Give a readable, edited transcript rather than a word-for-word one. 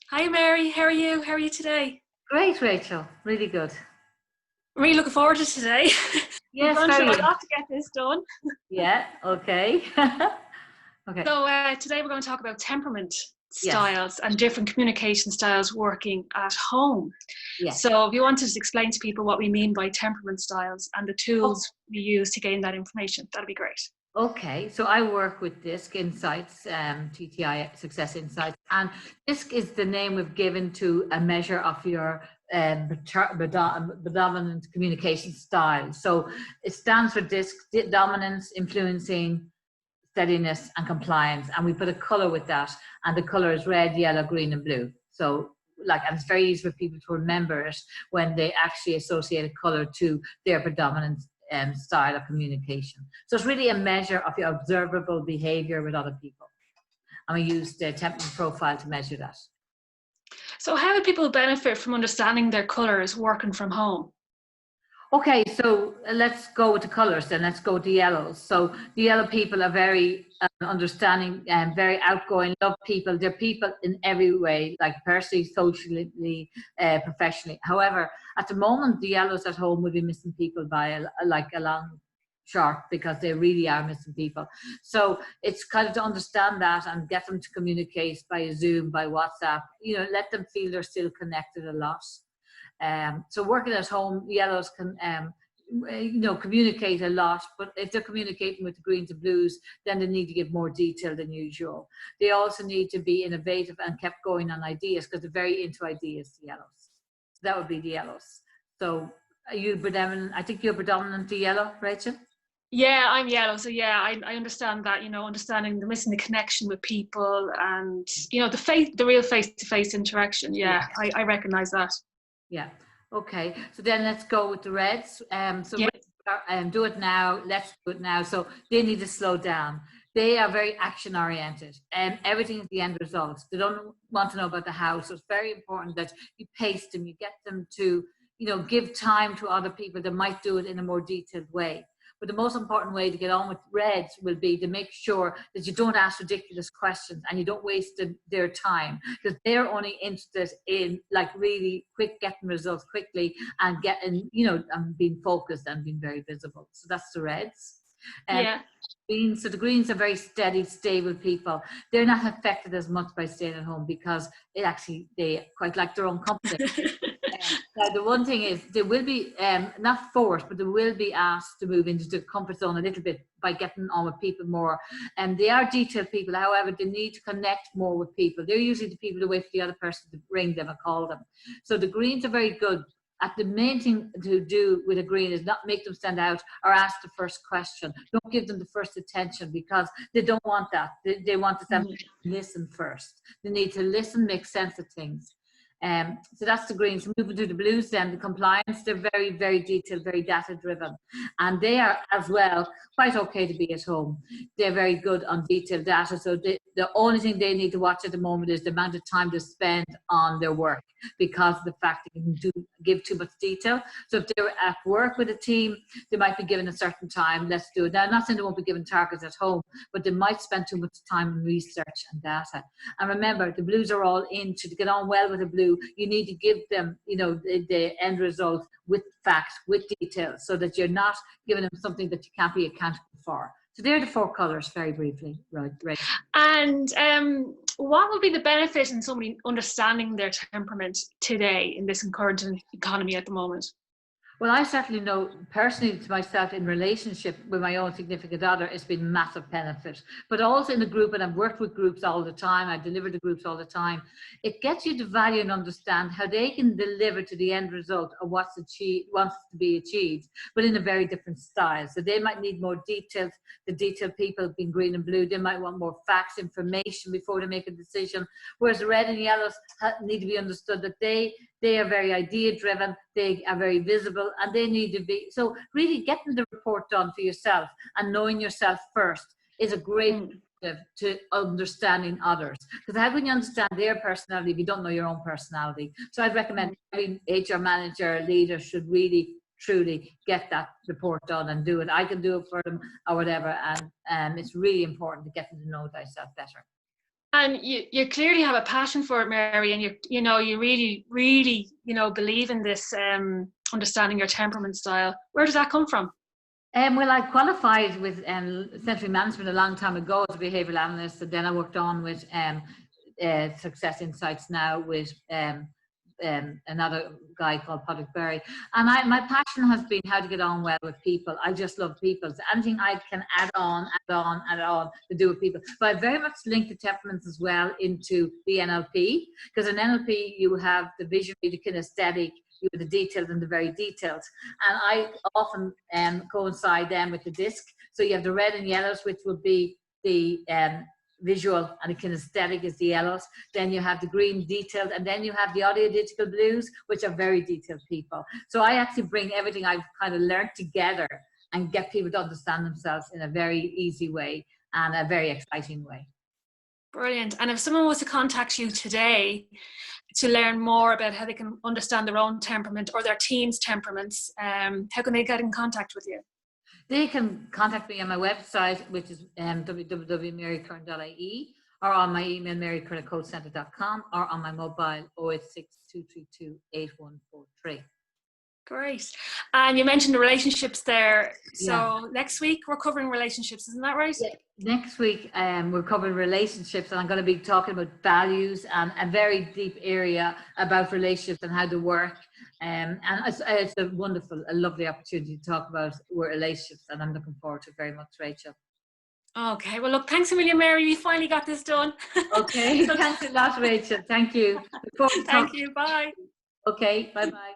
Hi Mary, how are you? How are you today? Great, Rachel. Really good. I'm really looking forward to today. We've Yes, gone through a very. lot to get this done. Yeah, okay. Okay. Today we're going to talk about temperament Yes, styles and different communication styles working at home. yes. So if you want to just explain to people what we mean by temperament styles and the Oh, tools we use to gain that information, that'd be great. okay. So I work with DISC Insights, TTI Success Insights, and DISC is the name we've given to a measure of your predominant communication style. So it stands for DISC, dominance, influencing, steadiness and compliance, and we put a color with that, and the color is red, yellow, green and blue. So and it's very easy for people to remember it when they actually associate a color to their predominant style of communication. So it's really a measure of your observable behavior with other people, and we use the temperament profile to measure that. So how would people benefit from understanding their colours working from home? Okay, so let's go with the colors then. Let's go with the yellows. So the yellow people are very understanding and very outgoing, love people. They're people in every way, like personally, socially, professionally. However, at the moment, the yellows at home will be missing people by a long shot, because they really are missing people. So it's kind of to understand that and get them to communicate by Zoom, by WhatsApp, let them feel they're still connected a lot. So working at home, yellows can communicate a lot, but if they're communicating with the greens and blues, then they need to give more detail than usual. They also need to be innovative and kept going on ideas, because they're very into ideas, the yellows. So that would be the yellows. So are you predominant? I think you're predominantly yellow, Rachel? Yeah, I'm yellow. So yeah, I understand that, understanding the missing the connection with people and, the real face-to-face interaction. Yeah, Yeah. I recognize that. Yeah. Okay. So then let's go with the reds. So Yeah. do it now. Let's do it now. So they need to slow down. They are very action oriented, and everything is the end result. They don't want to know about the house. So it's very important that you pace them. You get them to, give time to other people that might do it in a more detailed way. But the most important way to get on with reds will be to make sure that you don't ask ridiculous questions and you don't waste their time, because they're only interested in really quick getting results quickly and and being focused and being very visible. So that's the reds. Yeah. Greens, so the greens are very steady, stable people. They're not affected as much by staying at home, because they quite like their own company. Now, the one thing is they will be not forced, but they will be asked to move into the comfort zone a little bit by getting on with people more. And they are detailed people. However, they need to connect more with people. They're usually the people who wait for the other person to ring them and call them. So the greens are very good. The main thing to do with a green is not make them stand out or ask the first question. Don't give them the first attention, because they don't want that. They want to listen first. They need to listen, make sense of things. So that's the greens. Moving to the blues then, the compliance, they're very, very detailed, very data driven. And they are as well quite okay to be at home. They're very good on detailed data. So the only thing they need to watch at the moment is the amount of time they spend on their work, because of the fact that you can give too much detail. So if they're at work with a team, they might be given a certain time, let's do it. Now, I'm not saying they won't be given targets at home, but they might spend too much time on research and data. And remember, the blues are all to get on well with a blue. You need to give them, the end result with facts, with details, so that you're not giving them something that you can't be accountable for. So they're the four colours, very briefly. Right. And what would be the benefit in somebody understanding their temperament today in this current economy at the moment? Well, I certainly know personally to myself, in relationship with my own significant other, it's been massive benefit. But also in the group, and I've worked with groups all the time, I deliver to groups all the time, it gets you to value and understand how they can deliver to the end result of wants to be achieved, but in a very different style. So they might need more details. The detailed people being green and blue, they might want more facts, information before they make a decision. Whereas red and yellows need to be understood that they are very idea driven, they are very visible, and they need to be. So really getting the report done for yourself and knowing yourself first is a great to understanding others. Because how can you understand their personality if you don't know your own personality? So I'd recommend every HR manager, leader should really truly get that report done and do it. I can do it for them or whatever, and it's really important to get them to know thyself better. And you clearly have a passion for it, Mary, and you really, really, believe in this understanding your temperament style. Where does that come from? Well, I qualified with sensory management a long time ago as a behavioural analyst, and then I worked on with Success Insights now with another guy called Patrick Berry. And my passion has been how to get on well with people. I just love people. So anything I can add on to do with people. But I very much link the temperaments as well into the NLP, because in NLP you have the visual, the kinesthetic, you have the detailed and the very detailed. And I often coincide them with the disc. So you have the red and yellows, which would be the visual, and the kinesthetic is the yellows. Then you have the green detailed, and then you have the audio digital blues, which are very detailed people. So I actually bring everything I've kind of learned together and get people to understand themselves in a very easy way and a very exciting way. Brilliant. And if someone was to contact you today to learn more about how they can understand their own temperament or their team's temperaments, how can they get in contact with you? They can contact me on my website, which is www.marykern.ie, or on my email, marykern@coachcenter.com, or on my mobile 086-232-8143. Great. And you mentioned the relationships there. So next week we're covering relationships, isn't that right? Yeah. Next week we're covering relationships, and I'm going to be talking about values and a very deep area about relationships and how they work. And it's a wonderful, a lovely opportunity to talk about relationships, and I'm looking forward to it very much, Rachel. Okay, well look, thanks a million, Mary. We finally got this done. Okay, thanks a lot, Rachel. Thank you. Thank you. Bye. Okay, bye-bye.